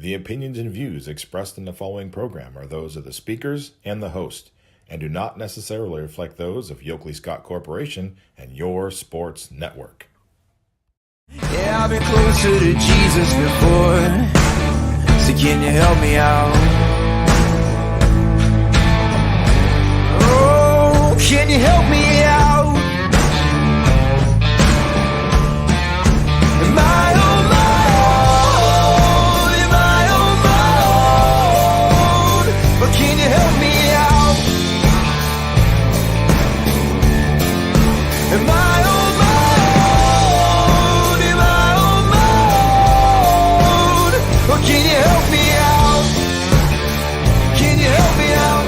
The opinions and views expressed in the following program are those of the speakers and the host, and do not necessarily reflect those of Yoakley Scott Corporation and your sports network. Yeah, I've been closer to Jesus before, so can you help me out? Oh, can you help me out? Am I on my own? Am I on my own? But can you help me out? Am I on my own? Am I on my own? Or can you help me out? Can you help me out?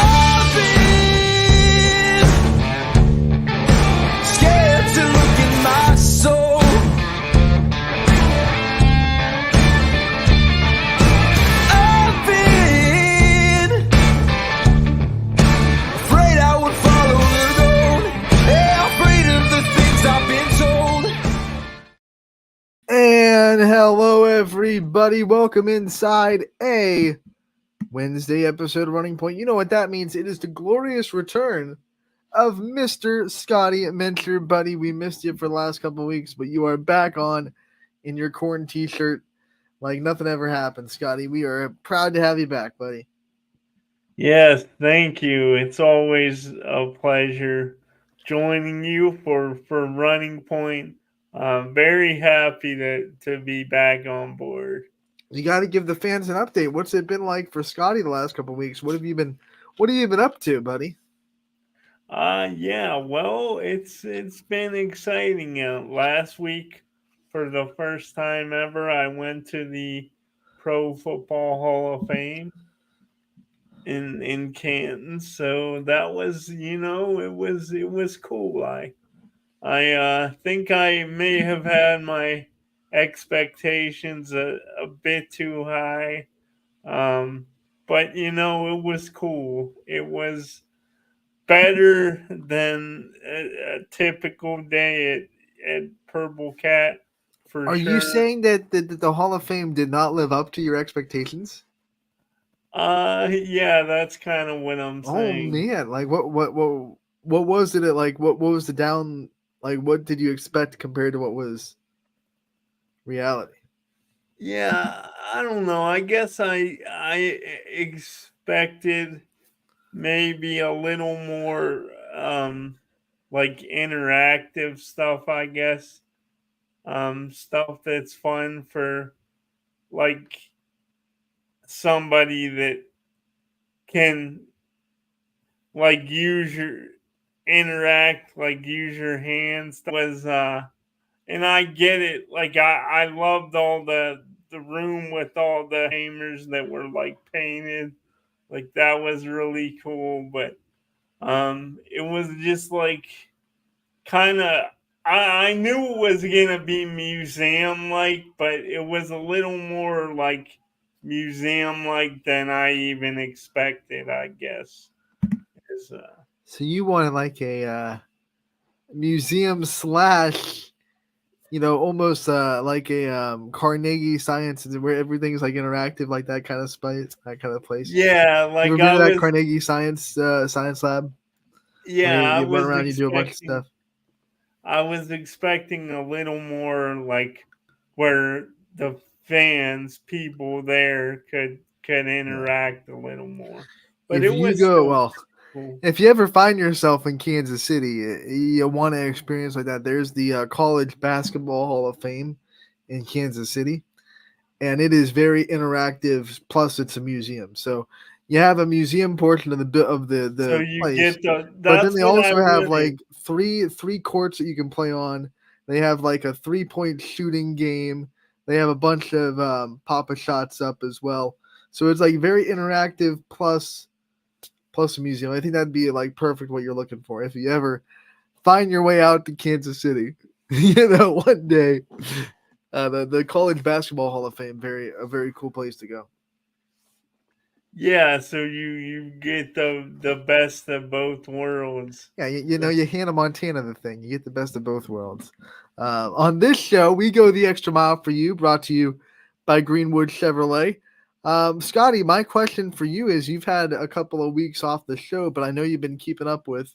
I've been scared to look in my soul. I've been afraid I would follow the road. Yeah, afraid of the things I've been told. And hello, everybody. Welcome inside a Wednesday episode of Running Point. You know what that means. It is the glorious return of Mr. Scotty Mentor, buddy. We missed you for the last couple of weeks, but you are back on in your corn t-shirt like nothing ever happened, Scotty. We are proud to have you back, buddy. Yes, thank you. It's always a pleasure joining you for Running Point. I'm very happy to be back on board. You got to give the fans an update. What's it been like for Scotty the last couple of weeks? What have you been up to, buddy? Yeah, well, it's been exciting. Last week, for the first time ever, I went to the Pro Football Hall of Fame in Canton. So that was, it was cool. I think I may have had my expectations a bit too high. But it was cool. It was better than a typical day at Purple Cat for Are sure. you saying that the Hall of Fame did not live up to your expectations? Yeah, that's kind of what I'm Oh saying. man, like what was it like? What was the down? Like what did you expect compared to what was reality? Yeah, I don't know. I guess I expected maybe a little more like interactive stuff, I guess. Stuff that's fun for like somebody that can like use your hands. Was and I get it. Like I loved all the room with all the hamers that were like painted. Like that was really cool, but it was just like kind of I knew it was gonna be museum like, but it was a little more like museum like than I even expected, I guess. Is, So you wanted like a museum slash, almost like a Carnegie Science where everything's like interactive, like that kind of space, that kind of place. yeah, You like ever been to that Carnegie Science lab? yeah, Where I you run was around, you do a bunch of stuff. I was expecting a little more like where the people there could interact a little more. But If it you was go, still well, cool. if you ever find yourself in Kansas City, you want to experience like that. There's the College Basketball Hall of Fame in Kansas City, and it is very interactive. Plus, it's a museum, so you have a museum portion of the So you place. get the But then that's they what I also have wanted. like three courts that you can play on. They have like a 3-point shooting game. They have a bunch of Papa shots up as well. So it's like very interactive plus a museum. I think that'd be like perfect what you're looking for if you ever find your way out to Kansas City. One day. The College Basketball Hall of Fame, a very cool place to go. Yeah, so you get the best of both worlds. Yeah, you Hannah Montana the thing. You get the best of both worlds. On this show, we go the extra mile for you, brought to you by Greenwood Chevrolet. Scotty, my question for you is: you've had a couple of weeks off the show, but I know you've been keeping up with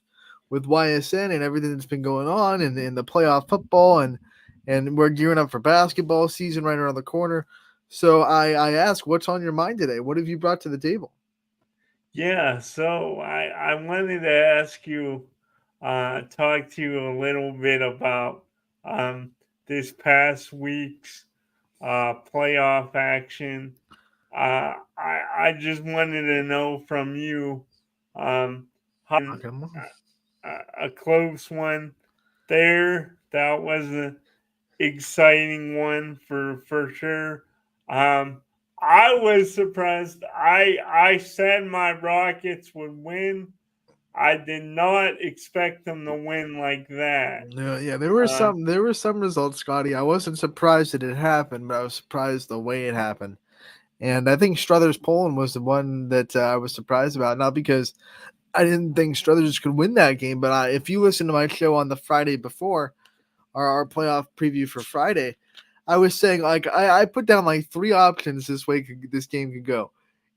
Ysn and everything that's been going on, and in the playoff football, and we're gearing up for basketball season right around the corner. So I ask, what's on your mind today? What have you brought to the table? Yeah, so I wanted to ask you, talk to you a little bit about um, this past week's playoff action. I just wanted to know from you, how Okay, a close one there. That was an exciting one for sure. Um, I was surprised. I said my Rockets would win. I did not expect them to win like that. yeah, Uh, there were some results, Scotty. I wasn't surprised that it happened, but I was surprised the way it happened. And I think Struthers Poland was the one that I was surprised about, not because I didn't think Struthers could win that game, but if you listen to my show on the Friday before our playoff preview for Friday, I was saying like I put down like three options this game could go,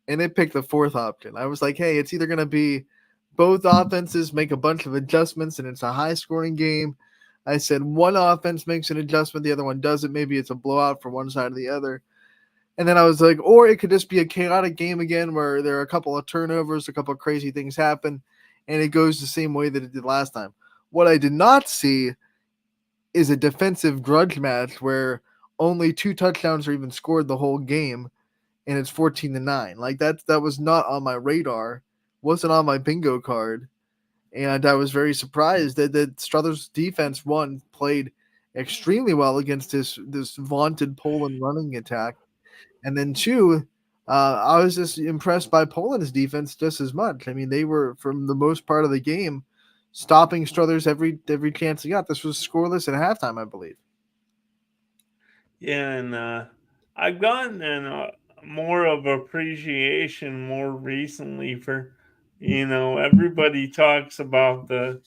and it picked the fourth option. I was like, hey, it's either gonna be both offenses make a bunch of adjustments and it's a high scoring game. I said one offense makes an adjustment, the other one doesn't. Maybe it's a blowout for one side or the other. And then I was like, or it could just be a chaotic game again where there are a couple of turnovers, a couple of crazy things happen, and it goes the same way that it did last time. What I did not see is a defensive grudge match where only two touchdowns are even scored the whole game and it's 14-9. Like that was not on my radar, wasn't on my bingo card. And I was very surprised that Struthers defense played extremely well against this vaunted Poland running attack. And then two, I was just impressed by Poland's defense just as much. I mean, they were from the most part of the game stopping Struthers every chance they got. This was scoreless at halftime, I believe. yeah, and I've gotten more of appreciation more recently for, everybody talks about the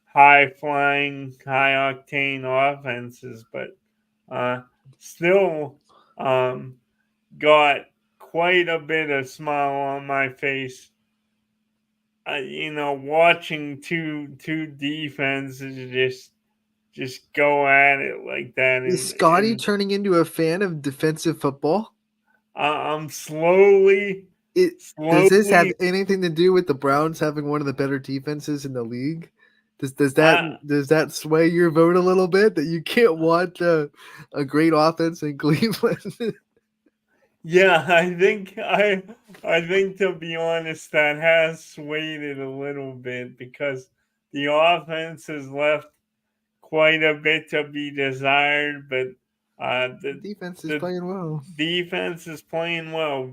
high flying, high octane offenses, but uh, still um, got quite a bit of smile on my face. Watching two defenses just go at it like that, Is and Scotty turning into a fan of defensive football? I'm slowly, It Does this have slowly. anything to do with the Browns having one of the better defenses in the league? Uh, Does that sway your vote a little bit that you can't watch a great offense in Cleveland? yeah, I think to be honest, that has swayed it a little bit because the offense has left quite a bit to be desired, but the Defense is the playing well. defense is playing well.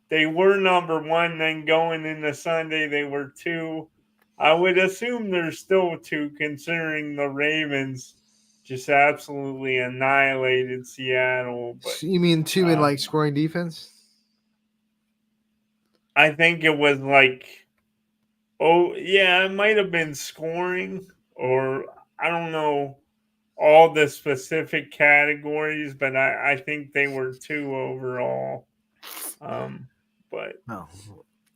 They were number one, then going into Sunday they were two. I would assume they're still two, considering the Ravens just absolutely annihilated Seattle. But You mean two in uh, like scoring defense? I think it was like, oh yeah, it might have been scoring, or I don't know all the specific categories, but I think they were two overall. Um, but No.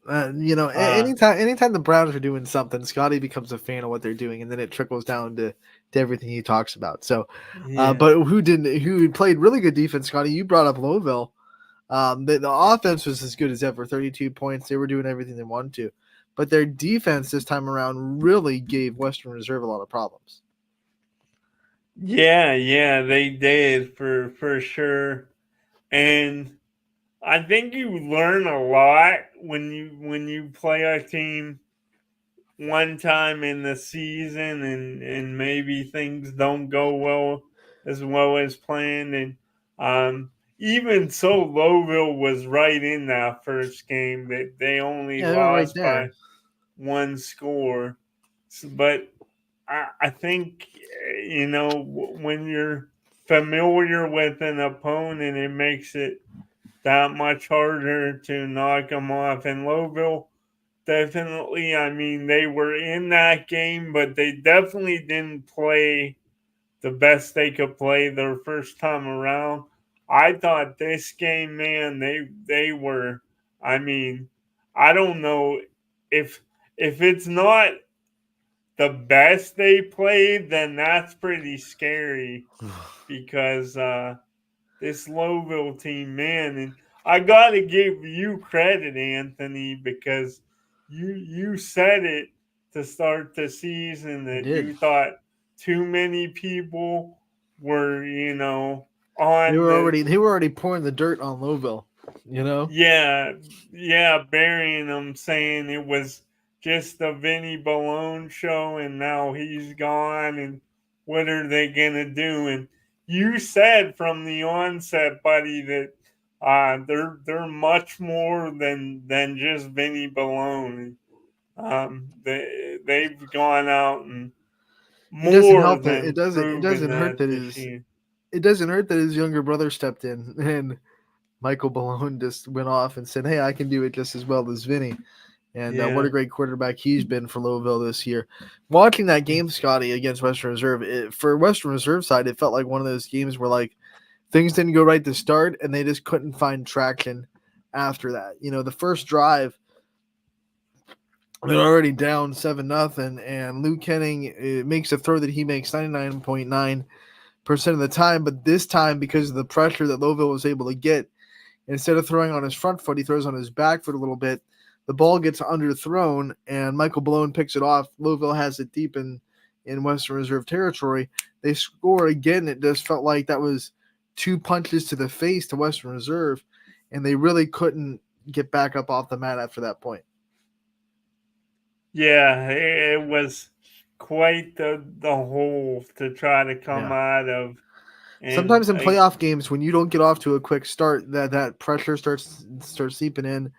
uh, Anytime the Browns are doing something, Scotty becomes a fan of what they're doing, and then it trickles down to everything he talks about. So, yeah, but who played really good defense, Scotty? You brought up Louisville. The offense was as good as ever, 32 points. They were doing everything they wanted to, but their defense this time around really gave Western Reserve a lot of problems. yeah, they did for sure, and I think you learn a lot when you play a team one time in the season, and maybe things don't go well as planned, and even so Louisville was right in that first game. That they only Yeah, they were right lost there. by one score. But I think when you're familiar with an opponent, it makes it that much harder to knock them off. And Louisville, definitely, I mean, they were in that game, but they definitely didn't play the best they could play their first time around. I thought this game, man, they were. I mean, I don't know if it's not the best they played, then that's pretty scary because this Louisville team, man, and I gotta give you credit, Anthony, because you said it to start the season I that did. you thought too many people were, They on were the already pouring the dirt on Louisville, you know? yeah, burying him, saying it was just the Vinny Balone show, and now he's gone, and what are they gonna do? And you said from the onset, buddy, that they're much more than just Vinny Balone. They've gone out and It doesn't more help that than proven that this year. it doesn't hurt that his younger brother stepped in and Michael Balone just went off and said, "Hey, I can do it just as well as Vinny." And what a Yeah. great quarterback he's been for Louisville this year. Watching that game, Scotty, against Western Reserve, for Western Reserve side, it felt like one of those games where like things didn't go right to start and they just couldn't find traction after that. You know, the first drive, they're already down 7-0, and Luke Henning makes a throw that he makes 99.9% of the time, but this time because of the pressure that Louisville was able to get, instead of throwing on his front foot, he throws on his back foot a little bit. The ball gets underthrown, and Michael Balone picks it off. Louisville has it deep in Western Reserve territory. They score again. It just felt like that was 2 punches to the face to Western Reserve, and they really couldn't get back up off the mat after that point. Yeah, it was quite the hole to try to come Yeah. out of. And Sometimes in playoff games, when you don't get off to a quick start, that pressure starts seeping in,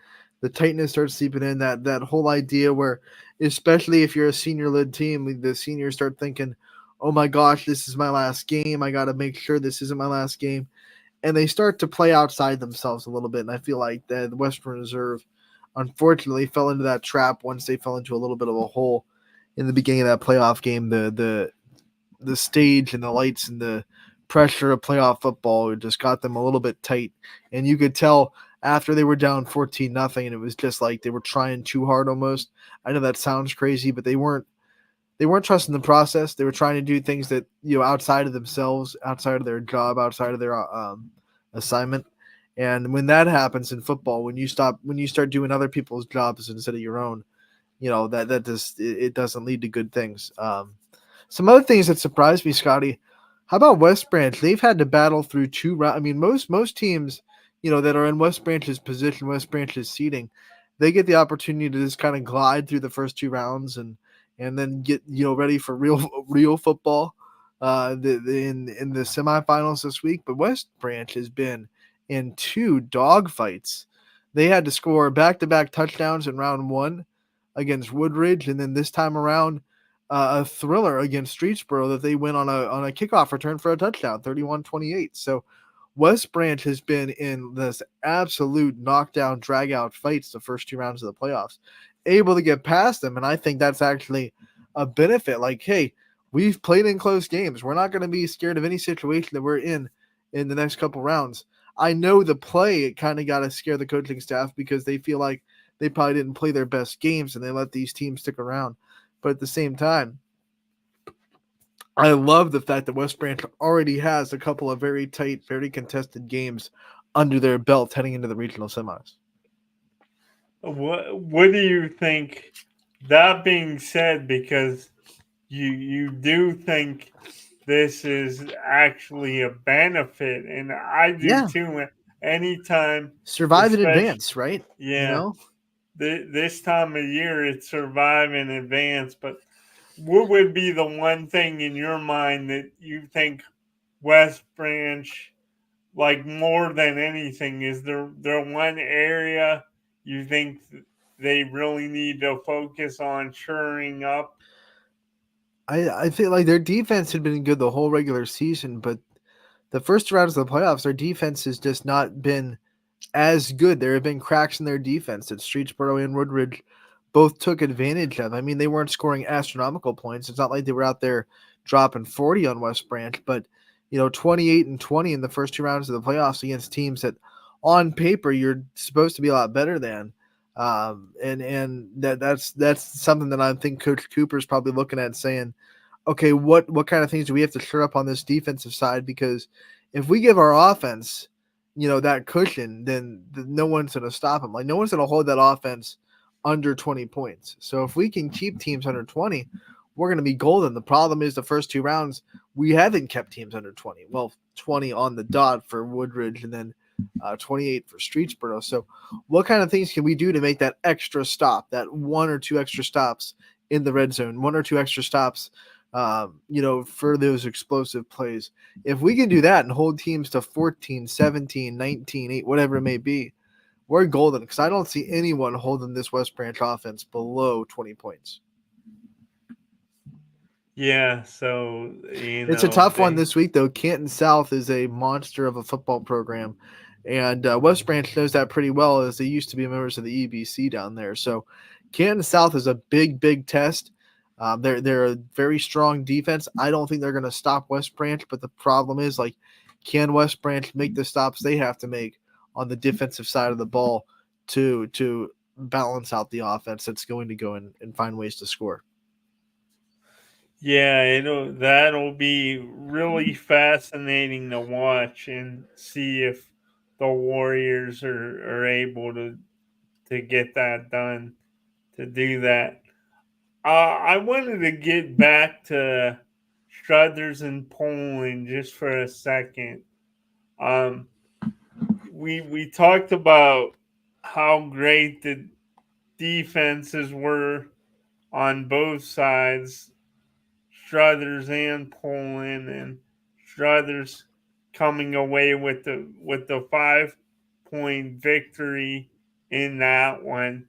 the tightness starts seeping in. That whole idea where, especially if you're a senior-led team, the seniors start thinking, "Oh my gosh, this is my last game. I got to make sure this isn't my last game," and they start to play outside themselves a little bit. And I feel like the Western Reserve, unfortunately, fell into that trap once they fell into a little bit of a hole in the beginning of that playoff game. The stage and the lights and the pressure of playoff football just got them a little bit tight, and you could tell after they were down 14-0, and it was just like they were trying too hard almost. I know that sounds crazy, but they weren't trusting the process. They were trying to do things that, outside of themselves, outside of their job, outside of their assignment. And when that happens in football, when you start doing other people's jobs instead of your own, that just it doesn't lead to good things. Some other things that surprised me, Scotty. How about West Branch? They've had to battle through 2 rounds. I mean, most teams, that are in West Branch's position, West Branch's seating, they get the opportunity to just kind of glide through the first 2 rounds and then get ready for real football in the semifinals this week. But West Branch has been in 2 dogfights. They had to score back-to-back touchdowns in round 1 against Woodridge, and then this time around a thriller against Streetsboro that they win on a kickoff return for a touchdown, 31-28. So West Branch has been in this absolute knockdown, drag-out fights the first 2 rounds of the playoffs, able to get past them, and I think that's actually a benefit. Like, hey, we've played in close games. We're not going to be scared of any situation that we're in the next couple rounds. I know the play, it kind of got to scare the coaching staff because they feel like they probably didn't play their best games and they let these teams stick around. But at the same time, I love the fact that West Branch already has a couple of very tight, very contested games under their belt heading into the regional semis. what do you think? That being said, because you do think this is actually a benefit, and I do Yeah. too. Anytime, Survive in especially advance, right? yeah, this time of year, it's survive in advance. But what would be the one thing in your mind that you think West Branch, like more than anything, is there one area you think they really need to focus on shoring up? I feel like their defense had been good the whole regular season, but the first 2 rounds of the playoffs, their defense has just not been as good. There have been cracks in their defense that Streetsboro and Woodridge both took advantage of. I mean, they weren't scoring astronomical points. It's not like they were out there dropping 40 on West Branch, but 28-20 in the first 2 rounds of the playoffs against teams that on paper you're supposed to be a lot better than. And that's something that I think Coach Cooper's probably looking at saying, okay, what kind of things do we have to shore up on this defensive side? Because if we give our offense, that cushion, then no one's going to stop them. Like, no one's going to hold that offense under 20 points. So if we can keep teams under 20, we're going to be golden. The problem is the first 2 rounds, we haven't kept teams under 20. Well, 20 on the dot for Woodridge, and then 28 for Streetsboro. So what kind of things can we do to make that extra stop, that 1 or 2 extra stops in the red zone, 1 or 2 extra stops, for those explosive plays? If we can do that and hold teams to 14, 17, 19, 8, whatever it may be, we're golden, because I don't see anyone holding this West Branch offense below 20 points. Yeah, so It's a tough one this week, though. Canton South is a monster of a football program, and West Branch knows that pretty well, as they used to be members of the EBC down there. So Canton South is a big test. They're a very strong defense. I don't think they're going to stop West Branch, but the problem is, like, can West Branch make the stops they have to make on the defensive side of the ball to balance out the offense that's going to go and find ways to score? Yeah, that'll be really fascinating to watch and see if the Warriors are able to get that done, to do that. I wanted to get back to Struthers and Poland just for a second. We talked about how great the defenses were on both sides, Struthers and Poland, and Struthers coming away with the 5-point victory in that one.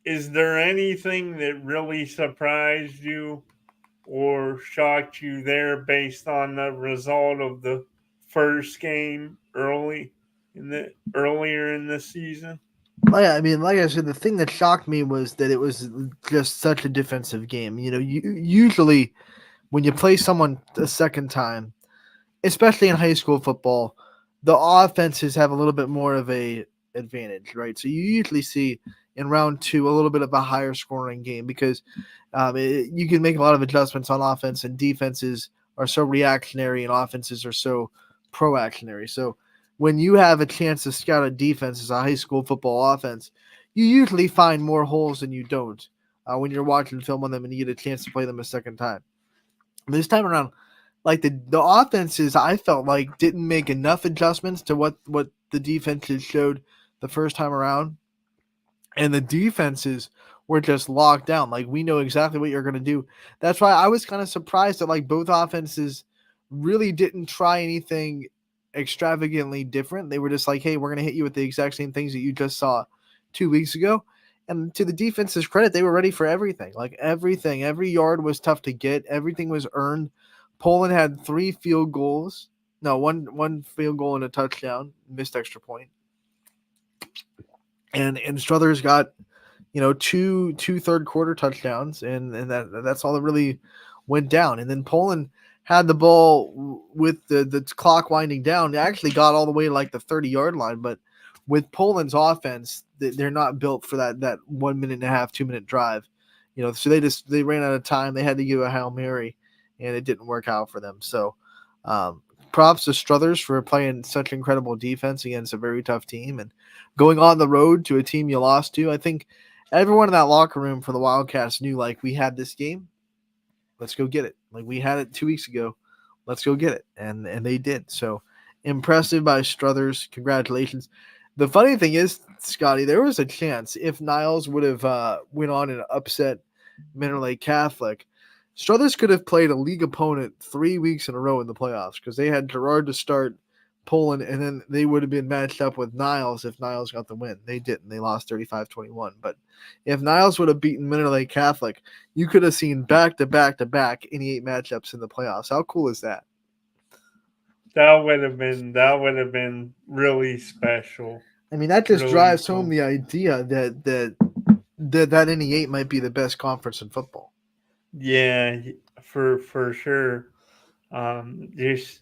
Is there anything that really surprised you or shocked you there based on the result of the first game earlier in the season? Like I said, the thing that shocked me was that it was just such a defensive game. Usually when you play someone a second time, especially in high school football, the offenses have a little bit more of a advantage, right? So you usually see in round 2 a little bit of a higher scoring game, because you can make a lot of adjustments on offense, and defenses are so reactionary and offenses are so proactionary. So when you have a chance to scout a defense as a high school football offense, you usually find more holes than you don't when you're watching film on them and you get a chance to play them a second time. This time around, like, the offenses, I felt like didn't make enough adjustments to what the defenses showed the first time around, and the defenses were just locked down. Like, we know exactly what you're going to do. That's why I was kind of surprised that, like, both offenses really didn't try anything extravagantly different. They were just like, hey, we're going to hit you with the exact same things that you just saw 2 weeks ago. And to the defense's credit, they were ready for everything. Like, everything. Every yard was tough to get. Everything was earned. Poland had 3 field goals. No, one field goal and a touchdown. Missed extra point. And Struthers got, 2 third quarter touchdowns, and that's all that really went down. And then Poland had the ball with the clock winding down. They actually got all the way to like the 30-yard line, but with Poland's offense, they're not built for that 1 minute and a half, 2 minute drive. So they ran out of time. They had to give a Hail Mary, and it didn't work out for them. So props to Struthers for playing such incredible defense against a very tough team and going on the road to a team you lost to. I think everyone in that locker room for the Wildcats knew, like, we had this game. Let's go get it. Like, we had it 2 weeks ago. Let's go get it. And they did. So impressive by Struthers. Congratulations. The funny thing is, Scotty, there was a chance if Niles would have went on and upset Mineral Lake Catholic, Struthers could have played a league opponent 3 weeks in a row in the playoffs, because they had Gerard to start Poland, and then they would have been matched up with Niles if Niles got the win. They didn't. They lost 35-21. But if Niles would have beaten Mineral Lake Catholic, you could have seen back-to-back any 8 matchups in the playoffs. How cool is that? That would have been really special. I mean, that just really drives cool. home the idea that NE8 might be the best conference in football. Yeah, for sure. Just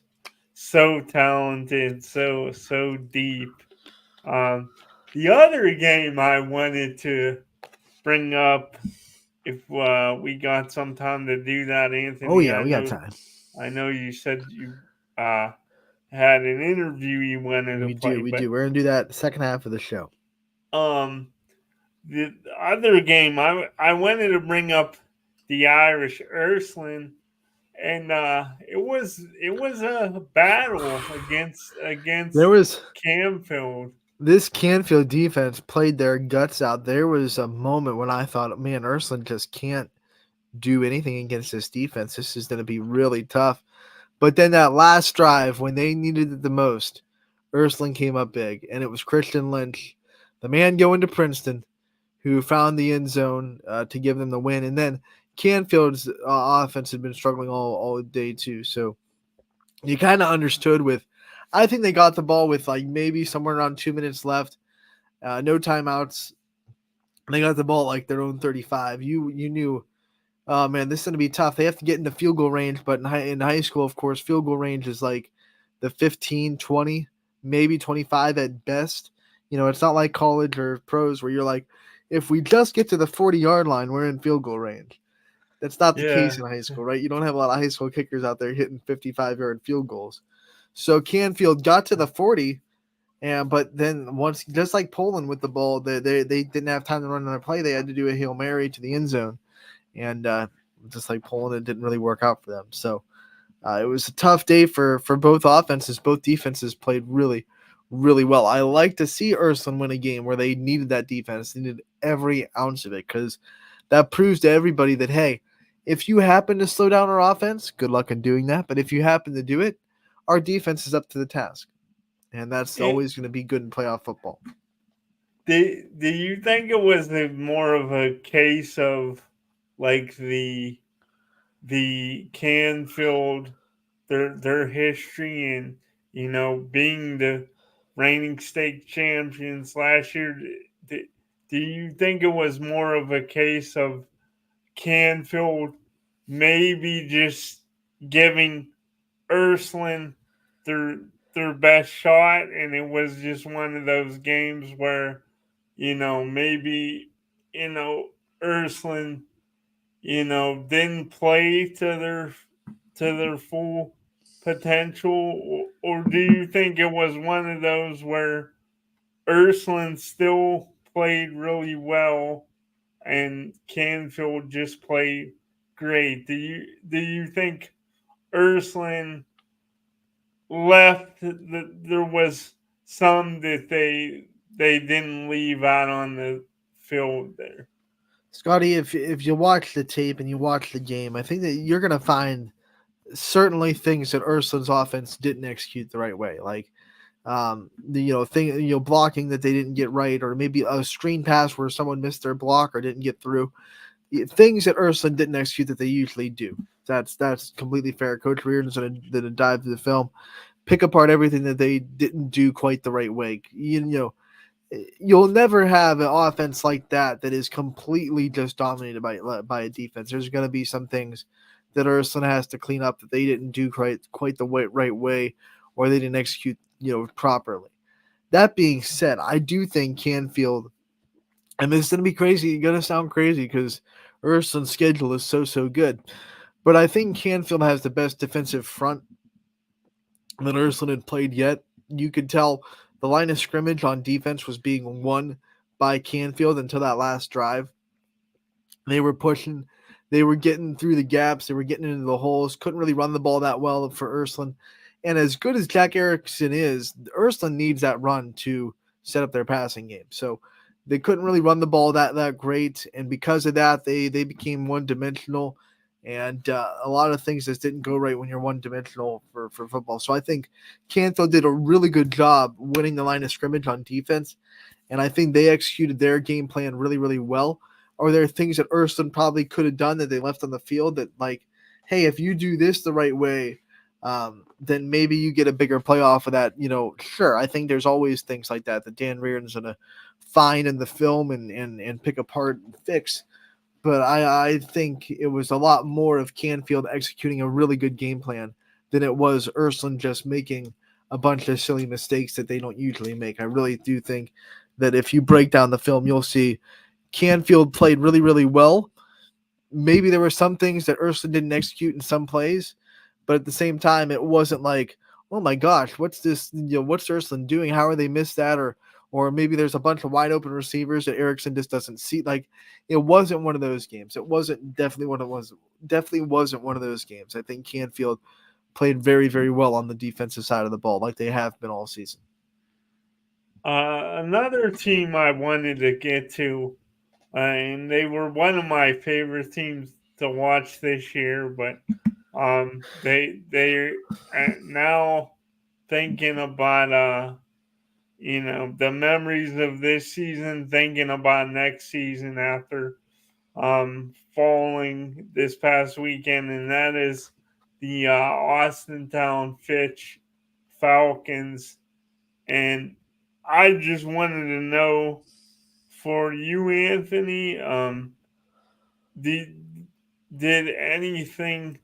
so talented, so deep. Um, the other game I wanted to bring up, if we got some time to do that, Oh Anthony. yeah, we got time. I know you said you uh, had an interview you wanted to We play, do. We but do. We're gonna do that second half of the show. um, the other game I wanted to bring up the Irish Ursuline, and it was a battle There against was Camfield. this Canfield defense played their guts out. There was a moment when I thought, man, Ursuline just can't do anything against this defense. This is going to be really tough. But then that last drive, when they needed it the most, Ursuline came up big, and it was Christian Lynch, the man going to Princeton, who found the end zone to give them the win. And then Canfield's offense had been struggling all day too. So you kind of understood with, I think they got the ball with like maybe somewhere around 2 minutes left, no timeouts. They got the ball at like their own 35. You knew, oh man, this is going to be tough. They have to get into field goal range, but in high school, of course, field goal range is like the 15, 20, maybe 25 at best. You know, it's not like college or pros where you're like, if we just get to the 40-yard line, we're in field goal range. That's not the case Yeah, in high school, right? You don't have a lot of high school kickers out there hitting 55-yard field goals. So Canfield got to the 40, but then once, just like Poland with the ball, they didn't have time to run another play. They had to do a Hail Mary to the end zone. And just like Poland, it didn't really work out for them. So it was a tough day for both offenses. Both defenses played really, really well. I like to see Ursuline win a game where they needed that defense. They needed every ounce of it, because that proves to everybody that, hey, if you happen to slow down our offense, good luck in doing that. But if you happen to do it, our defense is up to the task. And that's it, always going to be good in playoff football. do you think it was more of a case of like the Canfield, their history, and being the reigning state champions last year? Do, do you think it was more of a case of Canfield maybe just giving Ursuline their their best shot, and it was just one of those games where maybe Ursuline didn't play to their full potential, or do you think it was one of those where Ursuline still played really well and Canfield just played great? Do you think Ursuline left there was some that they didn't leave out on the field there? Scotty, if you watch the tape and you watch the game, I think that you're going to find certainly things that Ursuline's offense didn't execute the right way. Like the blocking that they didn't get right, or maybe a screen pass where someone missed their block or didn't get through. Things that Ursuline didn't execute that they usually do. That's completely fair. Coach Reardon's going to dive into the film, pick apart everything that they didn't do quite the right way. You'll never have an offense like that is completely just dominated by a defense. There's going to be some things that Ursuline has to clean up that they didn't do quite the right way, or they didn't execute properly. That being said, I do think Canfield, and this is going to be crazy, going to sound crazy because Ursuline's schedule is so good, but I think Canfield has the best defensive front that Ursuline had played yet. You could tell the line of scrimmage on defense was being won by Canfield until that last drive. They were pushing, they were getting through the gaps, they were getting into the holes, couldn't really run the ball that well for Ursuline. And as good as Jack Erickson is, Ursuline needs that run to set up their passing game. So they couldn't really run the ball that great, and because of that, they became one-dimensional, and a lot of things just didn't go right when you're one-dimensional for football. So I think Canfield did a really good job winning the line of scrimmage on defense, and I think they executed their game plan really, really well. Or there are things that Ursuline probably could have done that they left on the field that, like, hey, if you do this the right way, then maybe you get a bigger playoff of that. Sure, I think there's always things like that Dan Reardon's going to find in the film and pick apart and fix. but I think it was a lot more of Canfield executing a really good game plan than it was Ursuline just making a bunch of silly mistakes that they don't usually make. I really do think that if you break down the film, you'll see Canfield played really, really well. Maybe there were some things that Ursuline didn't execute in some plays, but at the same time, it wasn't like, oh my gosh, what's this? What's Ursuline doing? How are they missed that? Or maybe there's a bunch of wide open receivers that Erickson just doesn't see. Like, it wasn't one of those games. It wasn't definitely what it was. Definitely wasn't one of those games. I think Canfield played very, very well on the defensive side of the ball, like they have been all season. Another team I wanted to get to, and they were one of my favorite teams to watch this year, but they now thinking about the memories of this season, thinking about next season after falling this past weekend, and that is the Austintown Fitch Falcons. And I just wanted to know for you, Anthony, did did anything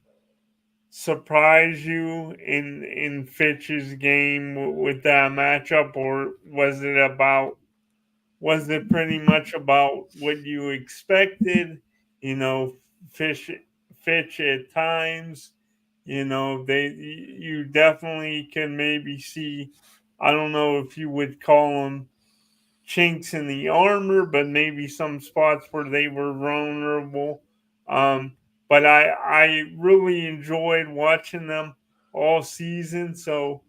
surprise you in Fitch's game with that matchup, or was it pretty much about what you expected? You know, Fish Fitch at times, you definitely can maybe see. I don't know if you would call them chinks in the armor, but maybe some spots where they were vulnerable. Um, but I really enjoyed watching them all season. So,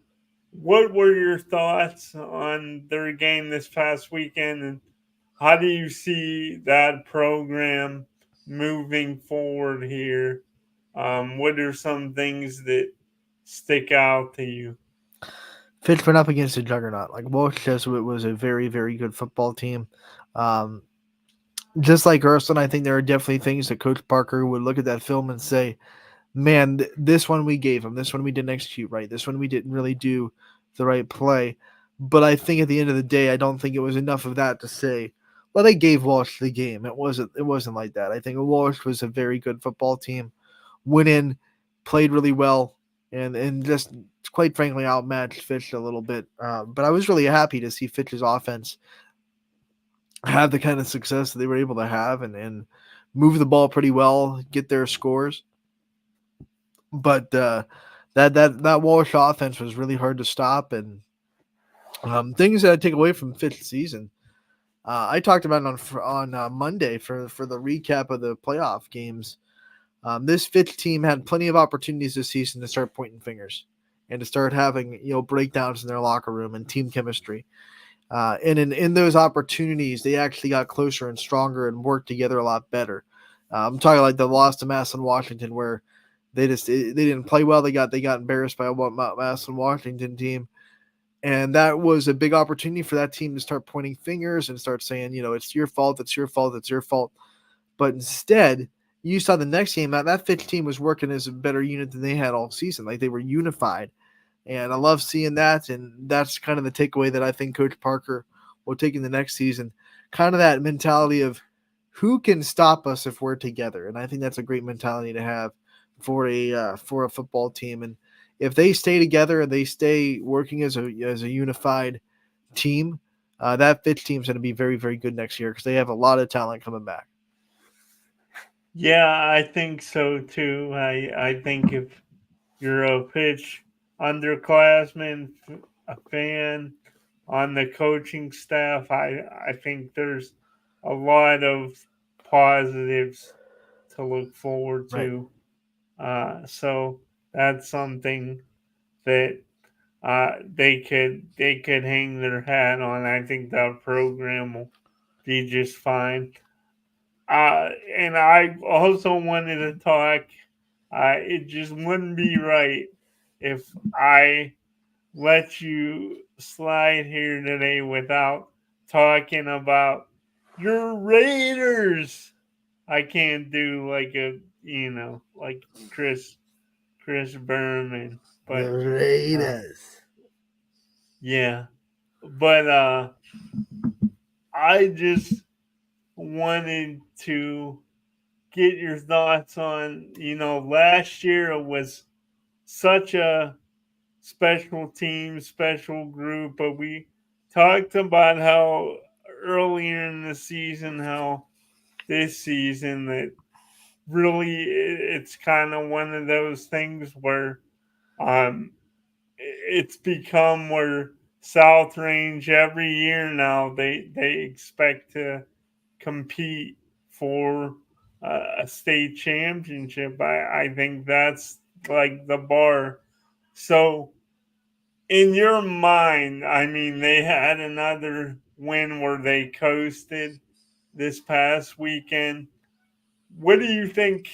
what were your thoughts on their game this past weekend, and how do you see that program moving forward here? What are some things that stick out to you? Fitch went up against a juggernaut. Like Welsh Jesuit was a very, very good football team. Um, just like Ursuline, I think there are definitely things that Coach Parker would look at that film and say, man, this one we gave him. This one we didn't execute right. This one we didn't really do the right play. But I think at the end of the day, I don't think it was enough of that to say, well, they gave Walsh the game. It wasn't like that. I think Walsh was a very good football team. Went in, played really well, and just quite frankly outmatched Fitch a little bit. But I was really happy to see Fitch's offense have the kind of success that they were able to have and move the ball pretty well, get their scores. But that Walsh offense was really hard to stop, and things that I take away from fifth season. I talked about it on Monday for the recap of the playoff games. This fifth team had plenty of opportunities this season to start pointing fingers and to start having breakdowns in their locker room and team chemistry. And in those opportunities, they actually got closer and stronger and worked together a lot better. I'm talking like the loss to Massillon, Washington, where they didn't play well. They got embarrassed by a Massillon, Washington team, and that was a big opportunity for that team to start pointing fingers and start saying, it's your fault, it's your fault, it's your fault. But instead, you saw the next game that Fitch team was working as a better unit than they had all season. Like they were unified. And I love seeing that. And that's kind of the takeaway that I think Coach Parker will take in the next season. Kind of that mentality of who can stop us if we're together. And I think that's a great mentality to have for a football team. And if they stay together and they stay working as a unified team, that Fitch team's going to be very, very good next year because they have a lot of talent coming back. Yeah, I think so too. I think if you're a pitch underclassman, a fan on the coaching staff, I think there's a lot of positives to look forward Right. to. So that's something that they could hang their hat on. I think that program will be just fine. And I also wanted to talk. It just wouldn't be right if I let you slide here today without talking about your Raiders. I can't do like like Chris Berman, The but uh, Raiders. yeah. But I just wanted to get your thoughts on, last year it was such a special team, special group, but we talked about how earlier in the season, how this season that really it's kind of one of those things where it's become where South Range every year now they expect to compete for a state championship. I think that's like the bar. So in your mind, I mean, they had another win where they coasted this past weekend. What do you think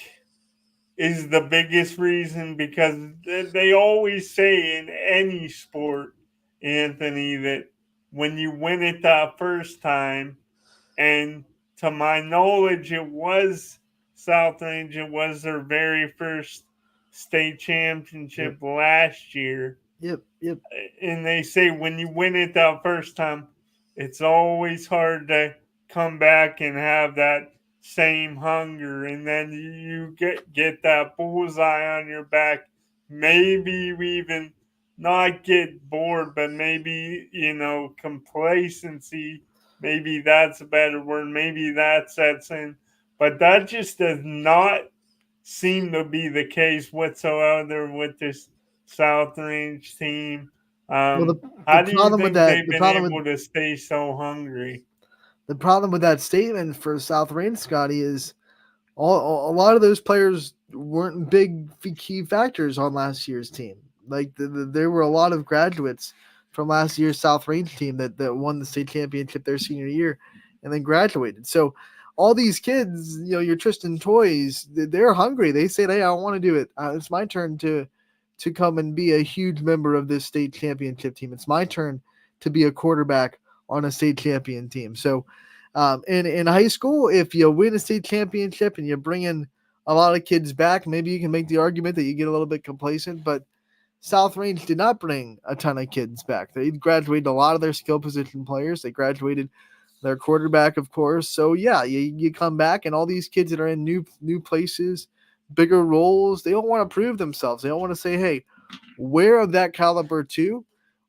is the biggest reason? Because they always say in any sport, Anthony, that when you win it that first time, and to my knowledge, it was South Range, it was their very first state championship last year. Yep. And they say when you win it that first time, it's always hard to come back and have that same hunger, and then you get that bullseye on your back. Maybe we even not get bored, but maybe complacency. Maybe that's a better word. Maybe that sets in, but that just does not seem to be the case whatsoever with this South Range team. Well, How do you think they've been able to stay so hungry? The problem with that statement for South Range, Scotty, is a lot of those players weren't big key factors on last year's team. Like there were a lot of graduates from last year's South Range team that won the state championship their senior year and then graduated. So all these kids, your Tristan Toys, they're hungry. They said, hey, I want to do it. It's my turn to come and be a huge member of this state championship team. It's my turn to be a quarterback on a state champion team. So in high school, if you win a state championship and you bring in a lot of kids back, maybe you can make the argument that you get a little bit complacent, but South Range did not bring a ton of kids back. They graduated a lot of their skill position players. They graduated their quarterback, of course. So yeah, you come back and all these kids that are in new places, bigger roles, they don't want to prove themselves. They don't want to say, hey, we're of that caliber too.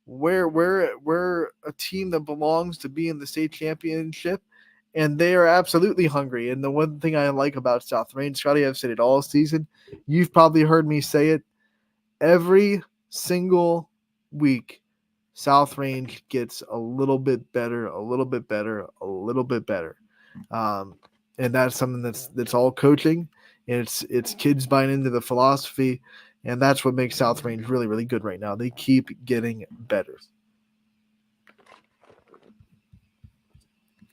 We're a team that belongs to be in the state championship, and they are absolutely hungry. And the one thing I like about South Range, Scotty, I've said it all season. You've probably heard me say it every single week. South Range gets a little bit better, a little bit better, a little bit better. And that's something that's all coaching. And it's kids buying into the philosophy. And that's what makes South Range really, really good right now. They keep getting better.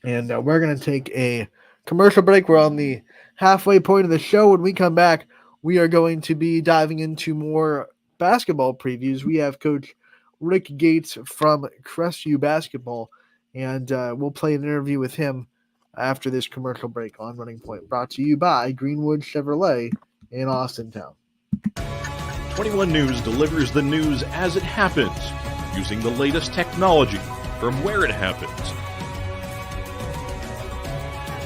And we're going to take a commercial break. We're on the halfway point of the show. When we come back, we are going to be diving into more basketball previews. We have Coach Rick Gates from Crestview Basketball, and we'll play an interview with him after this commercial break on Running Point, brought to you by Greenwood Chevrolet in Austintown. 21 News delivers the news as it happens, using the latest technology from where it happens.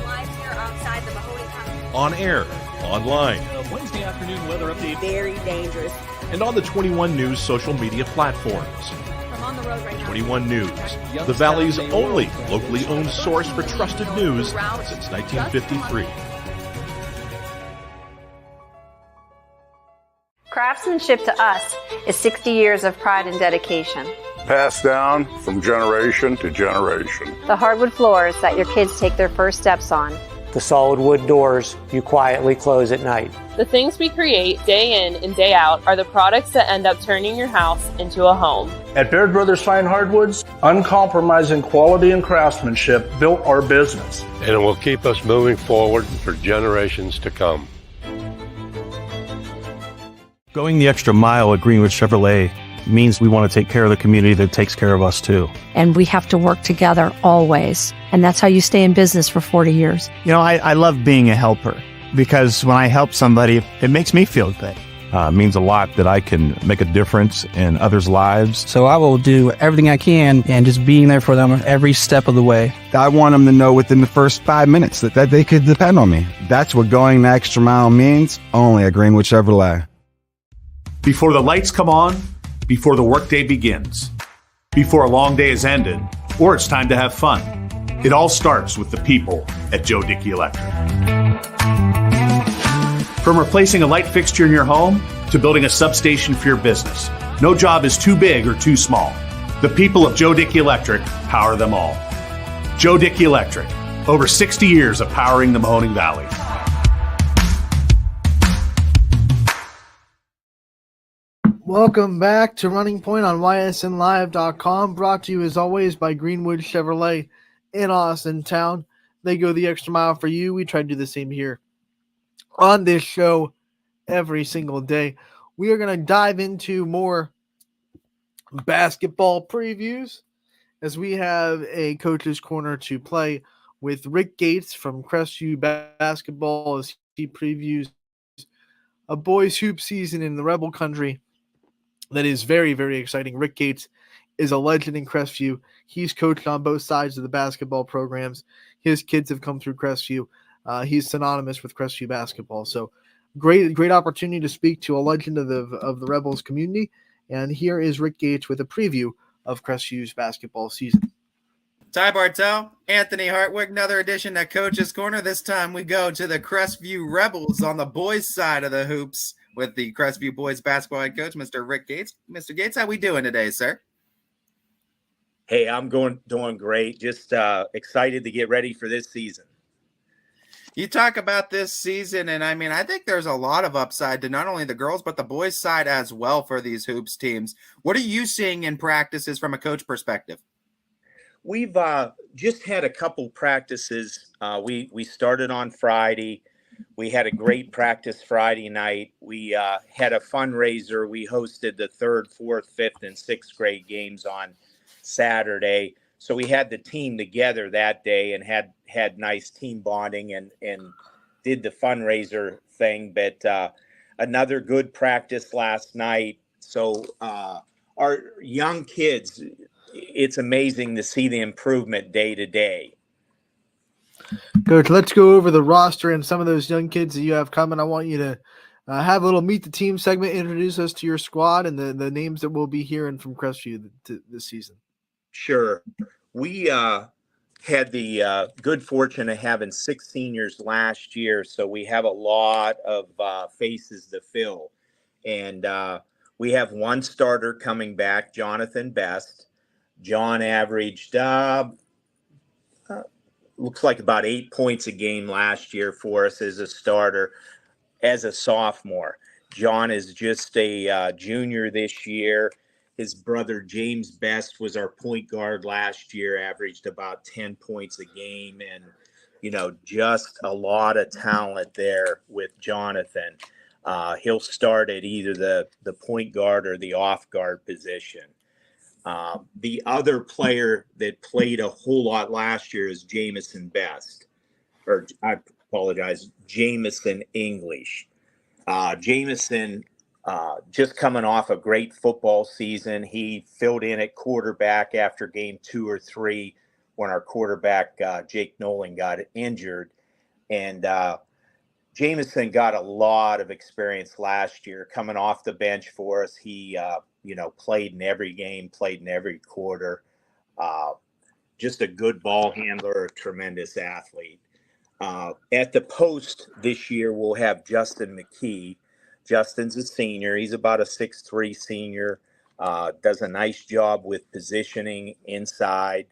Live here outside the Mahoney County. On air, online, Wednesday afternoon weather update. Very dangerous. and on the 21 News social media platforms. I'm on the road right now. 21 News, the Valley's only locally owned source for trusted news since 1953. Craftsmanship to us is 60 years of pride and dedication. Passed down from generation to generation. The hardwood floors that your kids take their first steps on. The solid wood doors you quietly close at night. The things we create day in and day out are the products that end up turning your house into a home. At Baird Brothers Fine Hardwoods, uncompromising quality and craftsmanship built our business. And it will keep us moving forward for generations to come. Going the extra mile at Greenwood Chevrolet means we want to take care of the community that takes care of us too. And we have to work together always. And that's how you stay in business for 40 years. You know, I love being a helper because when I help somebody, it makes me feel good. means a lot that I can make a difference in others' lives. So I will do everything I can and just being there for them every step of the way. I want them to know within the first 5 minutes that they could depend on me. That's what going the extra mile means, only at Greenwood Chevrolet. Before the lights come on, before the workday begins, before a long day is ended, or it's time to have fun, it all starts with the people at Joe Dickey Electric. From replacing a light fixture in your home to building a substation for your business, no job is too big or too small. The people of Joe Dickey Electric power them all. Joe Dickey Electric, over 60 years of powering the Mahoning Valley. Welcome back to Running Point on ysnlive.com, brought to you as always by Greenwood Chevrolet in Austin Town. They go the extra mile for you. We try to do the same here on this show every single day. We are going to dive into more basketball previews as we have a coach's corner to play with Rick Gates from Crestview Basketball as he previews a boys hoop season in the Rebel Country that is very, very exciting. Rick Gates is a legend in Crestview. He's coached on both sides of the basketball programs. His kids have come through Crestview. He's synonymous with Crestview basketball. So great opportunity to speak to a legend of the Rebels community. And here is Rick Gates with a preview of Crestview's basketball season. Ty Bartel, Anthony Hartwig, another edition of Coach's Corner. This time we go to the Crestview Rebels on the boys' side of the hoops with the Crestview boys basketball head coach, Mr. Rick Gates. Mr. Gates, how we doing today, sir? Hey, I'm doing great. Just excited to get ready for this season. You talk about this season, and I think there's a lot of upside to not only the girls, but the boys' side as well for these hoops teams. What are you seeing in practices from a coach perspective? We've just had a couple practices. We started on Friday. We had a great practice Friday night. We had a fundraiser. We hosted the 3rd, 4th, 5th, and 6th grade games on Saturday. So we had the team together that day and had nice team bonding and did the fundraiser thing. But another good practice last night. So our young kids, it's amazing to see the improvement day to day. Coach, let's go over the roster and some of those young kids that you have coming. I want you to have a little Meet the Team segment, introduce us to your squad and the names that we'll be hearing from Crestview this season. Sure. We had the good fortune of having 6 seniors last year, so we have a lot of faces to fill. And we have one starter coming back, Jonathan Best. John averaged looks like about 8 points a game last year for us as a starter, as a sophomore. John is just a junior this year. His brother, James Best, was our point guard last year, averaged about 10 points a game. And, just a lot of talent there with Jonathan. He'll start at either the point guard or the off guard position. The other player that played a whole lot last year is Jamison Best, or I apologize, Jamison English. Jamison, just coming off a great football season. He filled in at quarterback after game 2 or 3 when our quarterback, Jake Nolan, got injured. And Jamison got a lot of experience last year coming off the bench for us. He, played in every game, played in every quarter. Just a good ball handler, a tremendous athlete. At the post this year, we'll have Justin McKee. Justin's a senior. He's about a 6'3" senior. Does a nice job with positioning inside.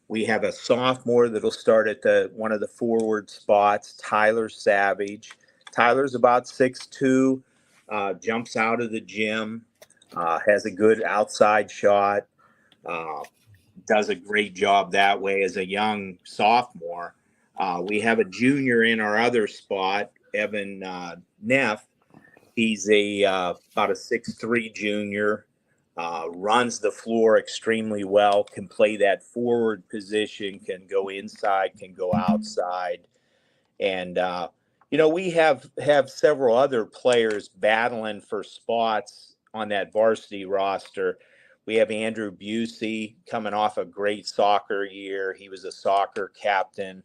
We have a sophomore that'll start at one of the forward spots, Tyler Savage. Tyler's about 6'2", jumps out of the gym, has a good outside shot, does a great job that way as a young sophomore. We have a junior in our other spot, Evan Neff. He's about a 6'3" junior, runs the floor extremely well, can play that forward position, can go inside, can go outside. And We have several other players battling for spots on that varsity roster. We have Andrew Busey coming off a great soccer year. He was a soccer captain.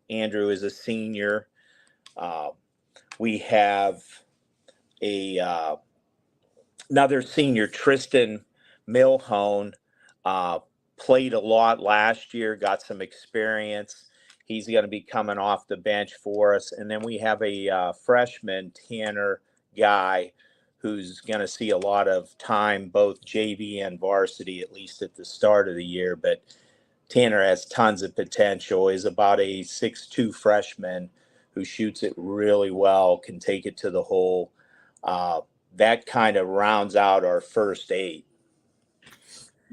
Andrew is a senior. We have another senior, Tristan Milhone, played a lot last year, got some experience. He's going to be coming off the bench for us. And then we have a freshman, Tanner Guy, who's going to see a lot of time, both JV and varsity, at least at the start of the year. But Tanner has tons of potential. He's about a 6'2" freshman who shoots it really well, can take it to the hole. That kind of rounds out our first 8.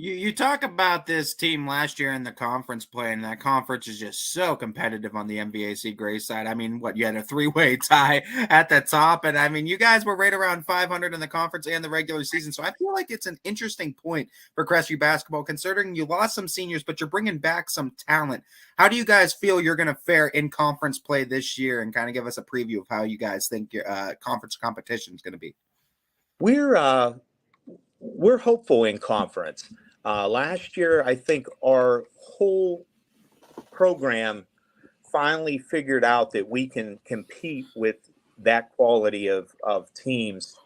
You talk about this team last year in the conference play, and that conference is just so competitive on the MVAC Gray side. I mean, you had a 3-way tie at the top, and I mean, you guys were right around 500 in the conference and the regular season. So I feel like it's an interesting point for Crestview basketball, considering you lost some seniors, but you're bringing back some talent. How do you guys feel you're going to fare in conference play this year, and kind of give us a preview of how you guys think your conference competition is going to be? We're hopeful in conference. Last year, I think our whole program finally figured out that we can compete with that quality of teams.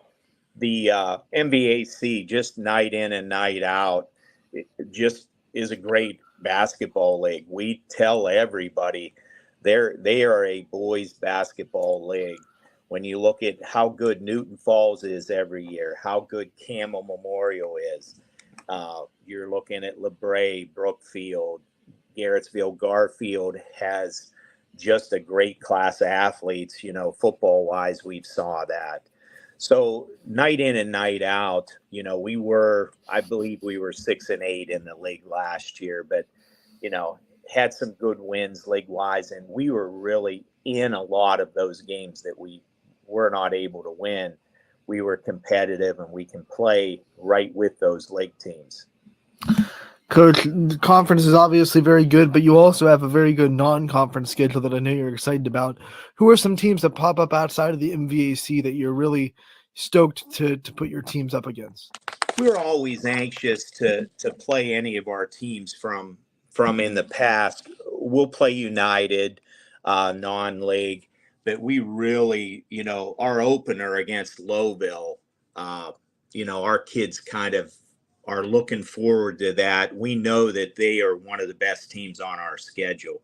The MVAC, just night in and night out, it just is a great basketball league. We tell everybody they are a boys basketball league. When you look at how good Newton Falls is every year, how good Campbell Memorial is, you're looking at LeBray, Brookfield, Garrettsville, Garfield has just a great class of athletes. Football wise, we saw that. So night in and night out, I believe we were 6-8 in the league last year, but had some good wins league wise, and we were really in a lot of those games that we were not able to win. We were competitive, and we can play right with those league teams. Coach, the conference is obviously very good, but you also have a very good non-conference schedule that I know you're excited about. Who are some teams that pop up outside of the MVAC that you're really stoked to put your teams up against? We're always anxious to play any of our teams from in the past. We'll play United, non-league, but we really, our opener against Lowville, our kids kind of are looking forward to that. We know that they are one of the best teams on our schedule.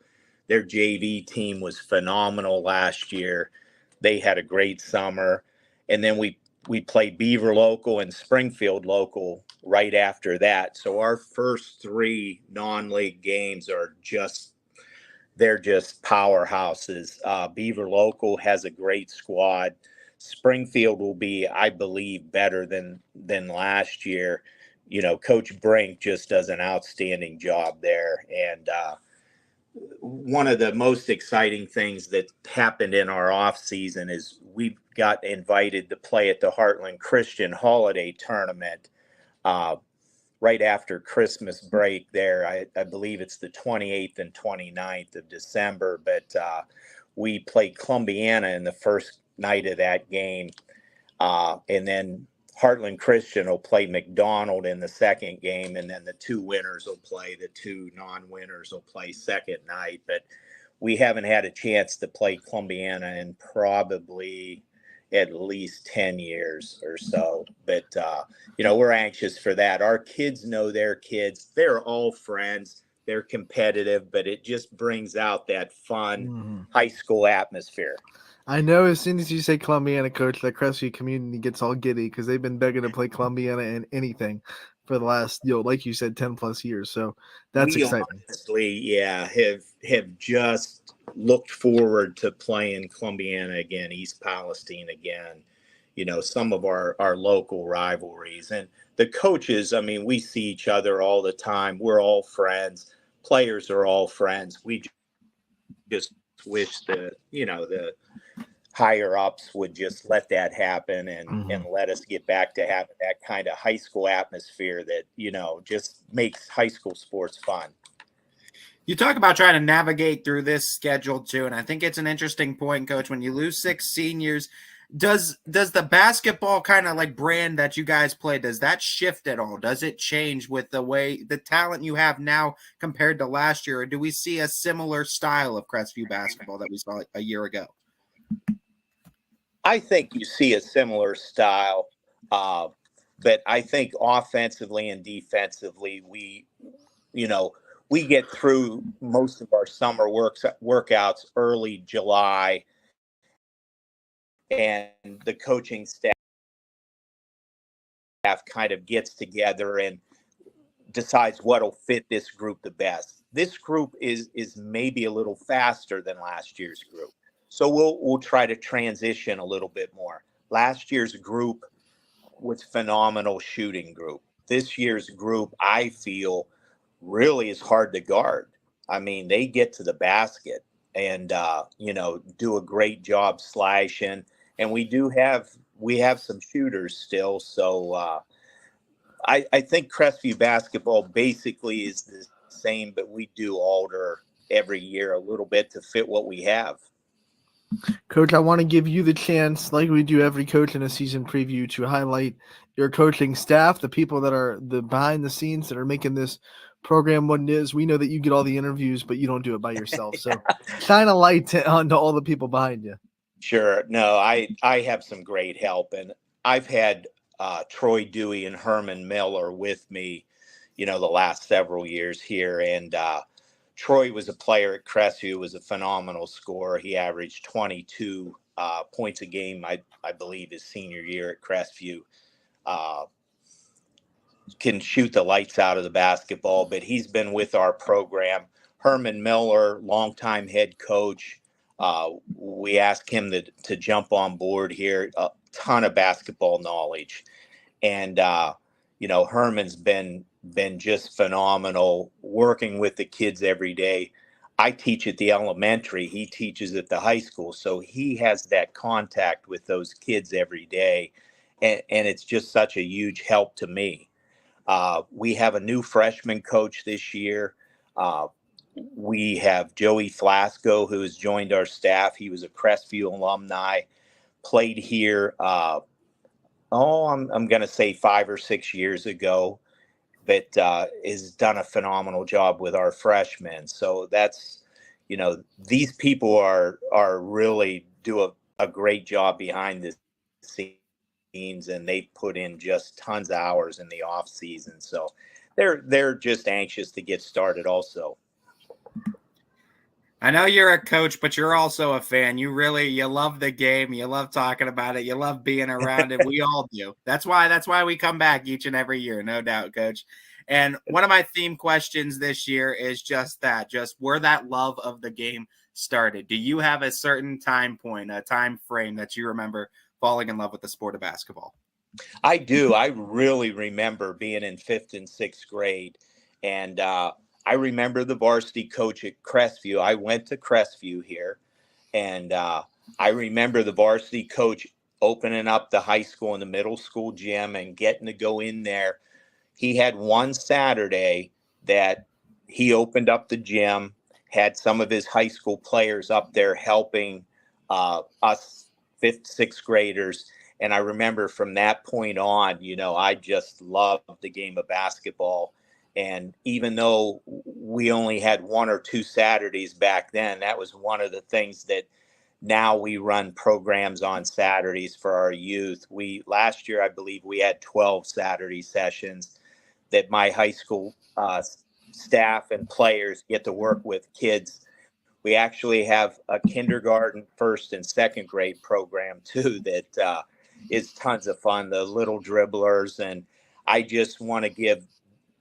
Their JV team was phenomenal last year. They had a great summer. And then we played Beaver Local and Springfield Local right after that. So our first 3 non-league games they're just powerhouses. Beaver Local has a great squad. Springfield will be, I believe, better than last year. Coach Brink just does an outstanding job there. And one of the most exciting things that happened in our off season is we got invited to play at the Heartland Christian Holiday Tournament right after Christmas break there. I believe it's the 28th and 29th of December, but we played Columbiana in the first night of that game. And then Heartland Christian will play McDonald in the second game, and then the 2 winners will play. The 2 non-winners will play second night. But we haven't had a chance to play Columbiana in probably at least 10 years or so. But, we're anxious for that. Our kids know their kids. They're all friends. They're competitive, but it just brings out that fun high school atmosphere. I know as soon as you say Columbiana, Coach, that Crestview community gets all giddy because they've been begging to play Columbiana in anything for the last, like you said, 10 plus years. So that's exciting. Honestly, have just looked forward to playing Columbiana again, East Palestine again, some of our local rivalries. And the coaches, I mean, we see each other all the time. We're all friends. Players are all friends. We just wish the higher ups would just let that happen and let us get back to having that kind of high school atmosphere that, just makes high school sports fun. You talk about trying to navigate through this schedule too, and I think it's an interesting point, Coach. When you lose 6 seniors, does the basketball kind of like brand that you guys play, does that shift at all? Does it change with the talent you have now compared to last year, or do we see a similar style of Crestview basketball that we saw a year ago? I think you see a similar style, but I think offensively and defensively, we get through most of our summer workouts early July, and the coaching staff kind of gets together and decides what'll fit this group the best. This group is maybe a little faster than last year's group, so we'll try to transition a little bit more. Last year's group was phenomenal shooting group. This year's group, I feel, really is hard to guard. I mean, they get to the basket and do a great job slashing, and we have some shooters still. So I think Crestview basketball basically is the same, but we do alter every year a little bit to fit what we have. Coach, I want to give you the chance, like we do every coach in a season preview, to highlight your coaching staff, the people that are the behind the scenes that are making this program what it is. We know that you get all the interviews, but you don't do it by yourself. So shine a light onto all the people behind you. Sure. No, I have some great help, and I've had Troy Dewey and Herman Miller with me, the last several years here. And Troy was a player at Crestview, was a phenomenal scorer. He averaged 22 points a game, I believe, his senior year at Crestview. Can shoot the lights out of the basketball, but he's been with our program. Herman Miller, longtime head coach. We asked him to jump on board here. A ton of basketball knowledge. And, Herman's been just phenomenal working with the kids every day. I teach at the elementary. He teaches at the high school. So he has that contact with those kids every day. And it's just such a huge help to me. We have a new freshman coach this year. We have Joey Flasco, who has joined our staff. He was a Crestview alumni, played here, I'm going to say 5 or 6 years ago, but has done a phenomenal job with our freshmen. So that's, these people are really do a great job behind the scenes, and they put in just tons of hours in the off season. So they're just anxious to get started also. I know you're a coach, but you're also a fan. You love the game. You love talking about it. You love being around it. We all do. That's why we come back each and every year, no doubt, Coach. And one of my theme questions this year is just where that love of the game started. Do you have a certain time point, a time frame that you remember falling in love with the sport of basketball? I do. I really remember being in 5th and 6th grade, and I remember the varsity coach at Crestview. I went to Crestview here, and I remember the varsity coach opening up the high school and the middle school gym and getting to go in there. He had one Saturday that he opened up the gym, had some of his high school players up there helping us 5th, 6th graders. And I remember from that point on, I just loved the game of basketball. And even though we only had 1 or 2 Saturdays back then, that was one of the things that now we run programs on Saturdays for our youth. Last year, I believe we had 12 Saturday sessions that my high school staff and players get to work with kids. We actually have a kindergarten, 1st and 2nd grade program too that is tons of fun, the little dribblers. And I just want to give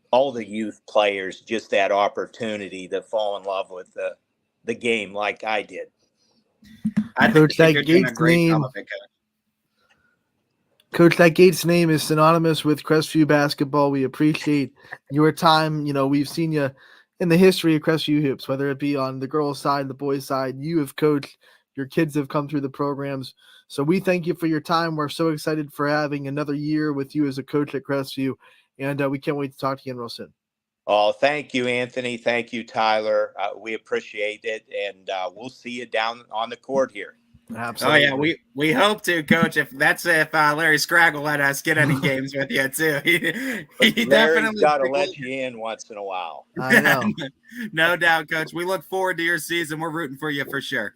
all the youth players just that opportunity to fall in love with the game like I did. Coach, that Gates name is synonymous with Crestview basketball. We appreciate your time. We've seen you in the history of Crestview hoops, whether it be on the girls' side, the boys' side. You have coached. Your kids have come through the programs. So we thank you for your time. We're so excited for having another year with you as a coach at Crestview, and we can't wait to talk to you again real soon. Oh, thank you, Anthony. Thank you, Tyler. We appreciate it, and we'll see you down on the court here. Absolutely. Oh yeah, we hope to, Coach. If Larry Scraggle let us get any games with you too, he Larry's definitely got to let you in once in a while. I know. No doubt, Coach. We look forward to your season. We're rooting for you for sure.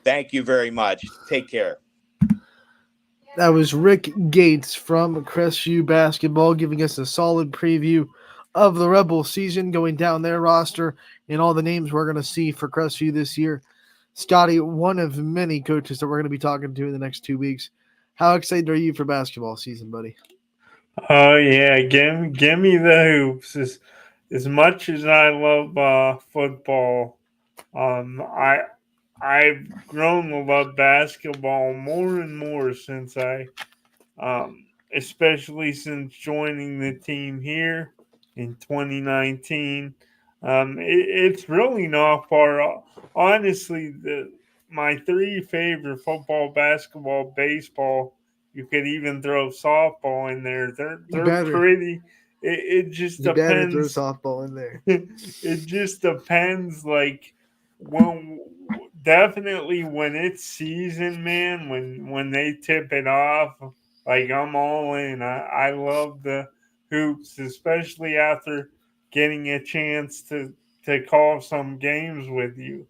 Thank you very much. Take care. That was Rick Gates from Crestview Basketball giving us a solid preview of the Rebel season, going down their roster and all the names we're going to see for Crestview this year. Scotty, one of many coaches that we're going to be talking to in the next 2 weeks. How excited are you for basketball season, buddy? Oh yeah, give me the hoops. As much as I love football, I've grown to love basketball more and more since especially since joining the team here in 2019. It's really not far off. Honestly, my three favorite football, basketball, baseball. You could even throw softball in there. They're pretty. It just you better throw depends. softball in there. It just depends. Like when definitely when it's season, man. When they tip it off, like I'm all in. I love the hoops, especially after getting a chance to call some games with you.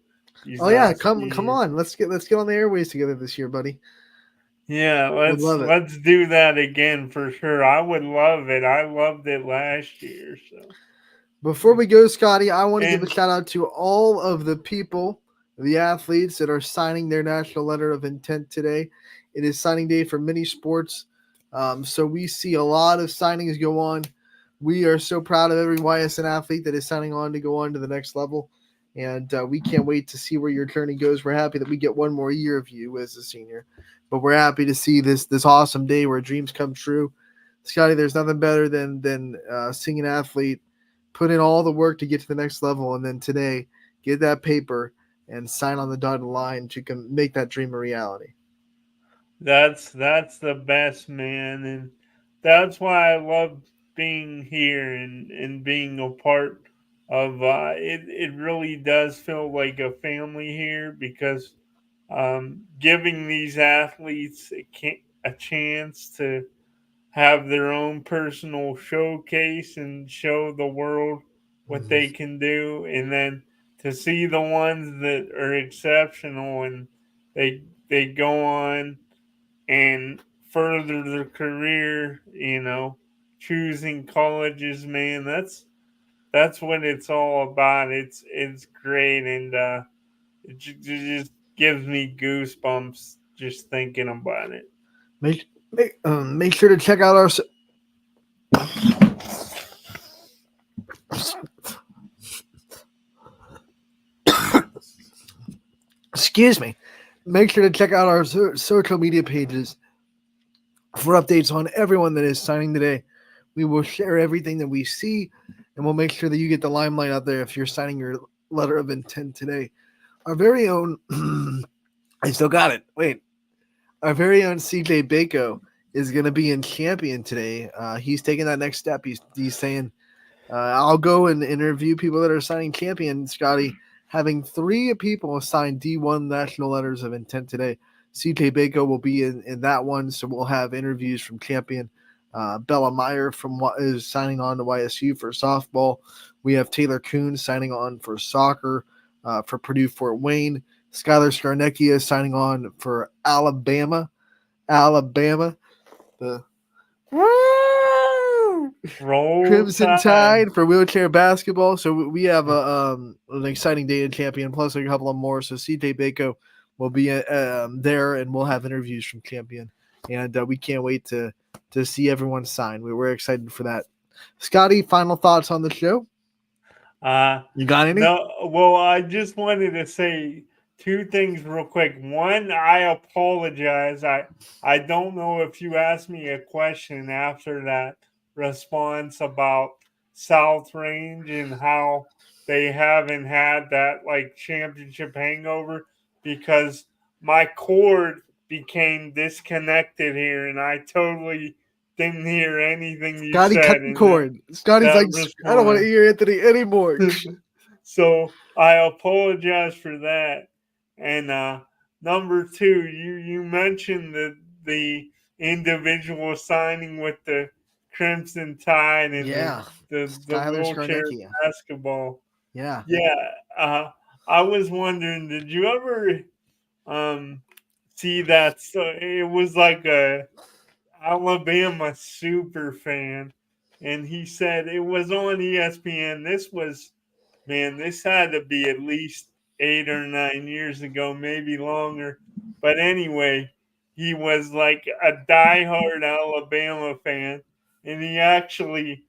Oh yeah, come on. Let's get on the airways together this year, buddy. Yeah, let's do that again for sure. I would love it. I loved it last year. So before we go, Scotty, I want to give a shout out to all of the people, the athletes that are signing their national letter of intent today. It is signing day for many sports. So we see a lot of signings go on. We are so proud of every YSN athlete that is signing on to go on to the next level. And we can't wait to see where your journey goes. We're happy that we get one more year of you as a senior. But we're happy to see this awesome day where dreams come true. Scotty, there's nothing better than seeing an athlete put in all the work to get to the next level, and then today get that paper and sign on the dotted line to make that dream a reality. That's the best, man, and that's why I love being here and being a part of it. It really does feel like a family here because giving these athletes a chance to have their own personal showcase and show the world what they can do, and then to see the ones that are exceptional and they go on and further their career, choosing colleges, man, that's what it's all about. It's great, and it just gives me goosebumps just thinking about it. Make sure to check out our. Excuse me. Make sure to check out our social media pages for updates on everyone that is signing today. We will share everything that we see, and we'll make sure that you get the limelight out there if you're signing your letter of intent today. Our very own, I still got it. Wait. Our very own CJ Bako is going to be in Champion today. He's taking that next step. He's saying, I'll go and interview people that are signing Champion, Scotty. Having 3 people sign D1 national letters of intent today. CJ Bako will be in that one, so we'll have interviews from Champion. Bella Meyer is signing on to YSU for softball. We have Taylor Kuhn signing on for soccer for Purdue Fort Wayne. Skylar Skarnecki is signing on for Alabama. The Crimson Tide for wheelchair basketball. So we have an exciting day in Champion, plus a couple of more. So CJ Bako will be there, and we'll have interviews from Champion. And we can't wait to see everyone sign. We're excited for that. Scotty, final thoughts on the show? You got any? No, well, I just wanted to say 2 things real quick. One, I apologize. I don't know if you asked me a question after that response about South Range and how they haven't had that like championship hangover because my cord became disconnected here and I totally didn't hear anything you Scotty said cut the in cord. Scotty's that like, I don't want to response. hear Anthony anymore. So I apologize for that. And number two, you mentioned the individual signing with the Crimson Tide and the Skylar wheelchair Skarnecki. basketball. Yeah. Yeah. I was wondering, did you ever see that? So it was like a Alabama super fan, and he said it was on ESPN. This had to be at least 8 or 9 years ago, maybe longer. But anyway, he was like a diehard Alabama fan, and he actually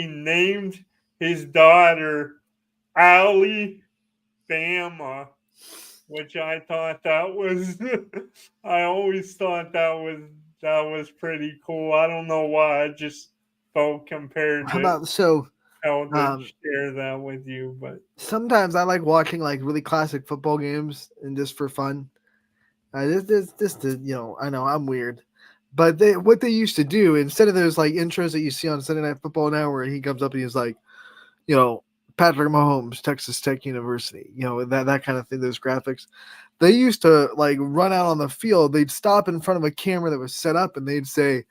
named his daughter Allie Bama, which I thought that was I always thought that was pretty cool. I don't know why. I just felt compared How to about so? how to share that with you, but Sometimes I like watching like really classic football games and just for fun. I know I'm weird, but what they used to do instead of those like intros that you see on Sunday Night Football now, where he comes up and he's like, Patrick Mahomes, Texas Tech University, that kind of thing. Those graphics, they used to like run out on the field. They'd stop in front of a camera that was set up, and they'd say,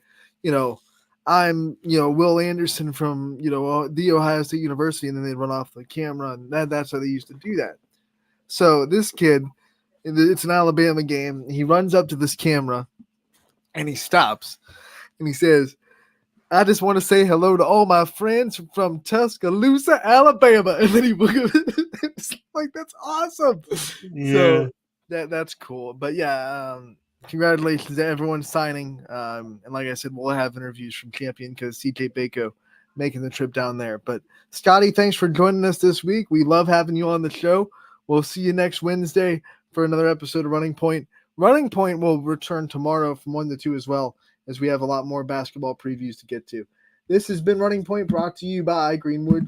I'm, Will Anderson from, the Ohio State University, and then they'd run off the camera, and that's how they used to do that. So this kid, it's an Alabama game. He runs up to this camera, and he stops, and he says, I just want to say hello to all my friends from Tuscaloosa, Alabama. And then he it's like, that's awesome. Yeah. So that's cool. But yeah, congratulations to everyone signing. And like I said, we'll have interviews from Champion because CJ Bako making the trip down there. But Scotty, thanks for joining us this week. We love having you on the show. We'll see you next Wednesday for another episode of Running Point. Running Point will return tomorrow from 1 to 2 as well, as we have a lot more basketball previews to get to. This has been Running Point, brought to you by Greenwood